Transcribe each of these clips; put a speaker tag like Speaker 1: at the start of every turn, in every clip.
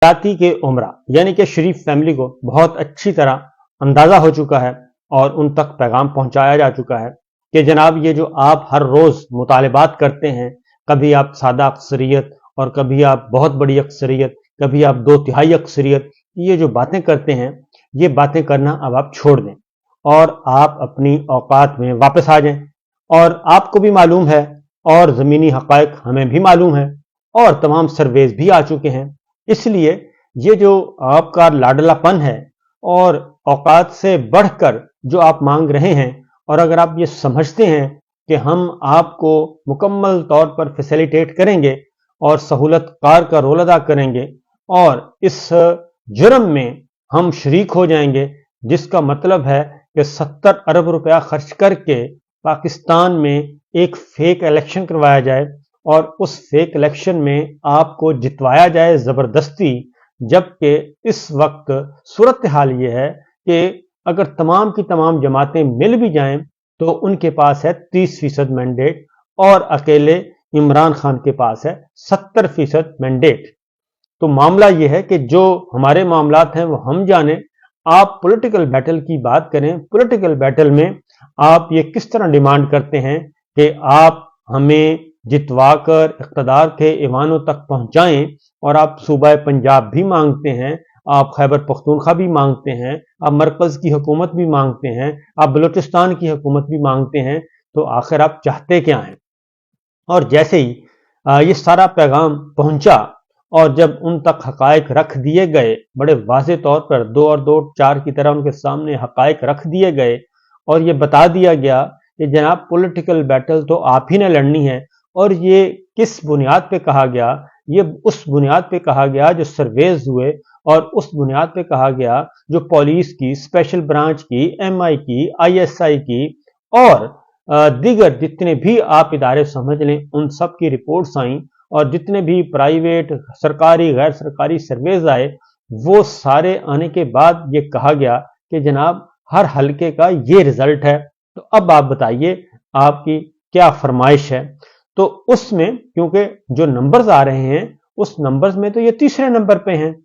Speaker 1: जाति के उमरा यानी कि शरीफ फैमिली को बहुत अच्छी तरह अंदाजा हो चुका है और उन तक पैगाम पहुंचाया जा चुका है कि जनाब ये जो आप हर रोज मुतालिबात करते हैं, कभी आप सादा अक्सरियत और कभी आप बहुत बड़ी अक्सरियत, कभी आप 2/3 अक्सरियत, ये जो बातें करते हैं ये बातें करना अब आप छोड़ दें और आप अपनी औकात में वापस आ जाएं। और आपको भी मालूम है और ज़मीनी हक़ाइक़ हमें भी मालूम है और तमाम सर्वेज भी आ चुके हैं। इसलिए ये जो आपका लाडलापन है और औकात से बढ़कर जो आप मांग रहे हैं, और अगर आप ये समझते हैं कि हम आपको मुकम्मल तौर पर फैसिलिटेट करेंगे और सहूलत कार का रोल अदा करेंगे और इस जुर्म में हम शरीक हो जाएंगे, जिसका मतलब है कि 70 अरब रुपया खर्च करके पाकिस्तान में एक फेक इलेक्शन करवाया जाए और उस फेक इलेक्शन में आपको जितवाया जाए ज़बरदस्ती, जबकि इस वक्त सूरत हाल ये है कि अगर तमाम की तमाम जमातें मिल भी जाएं तो उनके पास है 30% मैंडेट और अकेले इमरान खान के पास है 70% मैंडेट। तो मामला यह है कि जो हमारे मामलात हैं वो हम जाने। आप पॉलिटिकल बैटल की बात करें, पॉलिटिकल बैटल में आप ये किस तरह डिमांड करते हैं कि आप हमें जितवाकर इक़्तिदार के ऐवानों तक पहुंचाएं, और आप सूबा पंजाब भी मांगते हैं, आप खैबर पख्तूनख्वा भी मांगते हैं, आप मरकज़ की हुकूमत भी मांगते हैं, आप बलूचिस्तान की हुकूमत भी मांगते हैं, तो आखिर आप चाहते क्या हैं? और जैसे ही ये सारा पैगाम पहुंचा और जब उन तक हक़ाइक़ रख दिए गए, बड़े वाज़े तौर पर 2 और 2 4 की तरह उनके सामने हक़ाइक़ रख दिए गए और ये बता दिया गया कि जनाब पॉलिटिकल बैटल तो आप ही ने लड़नी है। और ये किस बुनियाद पे कहा गया? ये उस बुनियाद पे कहा गया जो सर्वेज हुए, और उस बुनियाद पे कहा गया जो पुलिस की, स्पेशल ब्रांच की, MI की, ISI की और दीगर जितने भी आप इदारे समझ लें उन सब की रिपोर्ट्स आई, और जितने भी प्राइवेट, सरकारी, गैर सरकारी सर्वेज आए, वो सारे आने के बाद ये कहा गया कि जनाब हर हलके का ये रिजल्ट है। तो अब आप बताइए आपकी क्या फरमाइश है? तो उसमें क्योंकि जो नंबर्स आ रहे हैं उस नंबर्स में तो ये तीसरे नंबर पे हैं,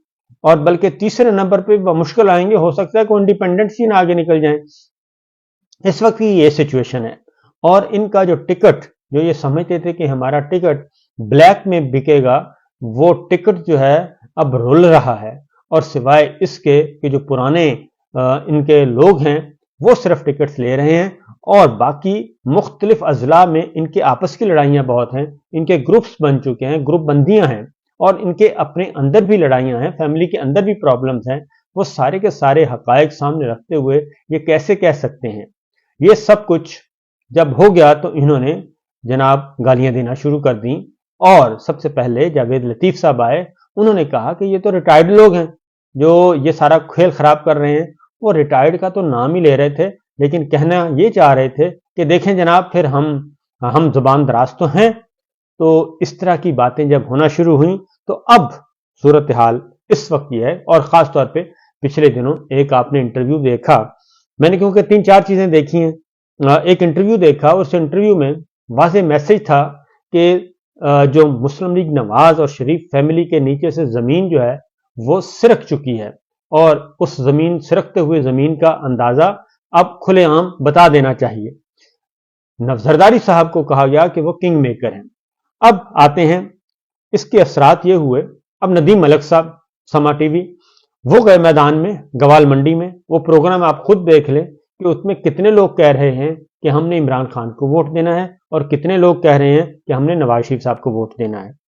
Speaker 1: और बल्कि तीसरे नंबर पे मुश्किल आएंगे, हो सकता है कोई इंडिपेंडेंट ही ना आगे निकल जाए। इस वक्त की ये सिचुएशन है। और इनका जो टिकट, जो ये समझते थे कि हमारा टिकट ब्लैक में बिकेगा, वो टिकट जो है अब रुल रहा है, और सिवाय इसके कि जो पुराने इनके लोग हैं वो सिर्फ टिकट्स ले रहे हैं, और बाकी मुख्तलिफ अजला में इनके आपस की लड़ाइयाँ बहुत हैं, इनके ग्रुप्स बन चुके हैं, ग्रुप बंदियाँ हैं, और इनके अपने अंदर भी लड़ाइयाँ हैं, फैमिली के अंदर भी प्रॉब्लम्स हैं। वो सारे के सारे हक़ाइक़ सामने रखते हुए ये कैसे कह सकते हैं? ये सब कुछ जब हो गया तो इन्होंने जनाब गालियां देना शुरू कर दी, और सबसे पहले जावेद लतीफ़ साहब आए, उन्होंने कहा कि ये तो रिटायर्ड लोग हैं जो ये सारा खेल खराब कर रहे हैं। वो रिटायर्ड का तो नाम ही ले रहे थे, लेकिन कहना ये चाह रहे थे कि देखें जनाब, फिर हम जुबान दराज तो हैं। तो इस तरह की बातें जब होना शुरू हुई तो अब सूरत हाल इस वक्त ये है। और ख़ास तौर पे पिछले दिनों एक आपने इंटरव्यू देखा, मैंने क्योंकि 3-4 चीज़ें देखी हैं। एक इंटरव्यू देखा, उस इंटरव्यू में वाज़ेह मैसेज था कि जो मुस्लिम लीग नवाज और शरीफ फैमिली के नीचे से ज़मीन जो है वो सिरक चुकी है, और उस ज़मीन, सिरकते हुए ज़मीन का अंदाज़ा अब खुलेआम बता देना चाहिए। जरदारी साहब को कहा गया कि वो किंग मेकर हैं। अब आते हैं इसके असरात ये हुए, अब नदीम मलिक साहब, समा टीवी, वो गए मैदान में, गवाल मंडी में। वो प्रोग्राम आप खुद देख लें कि उसमें कितने लोग कह रहे हैं कि हमने इमरान खान को वोट देना है, और कितने लोग कह रहे हैं कि हमने नवाज शरीफ साहब को वोट देना है।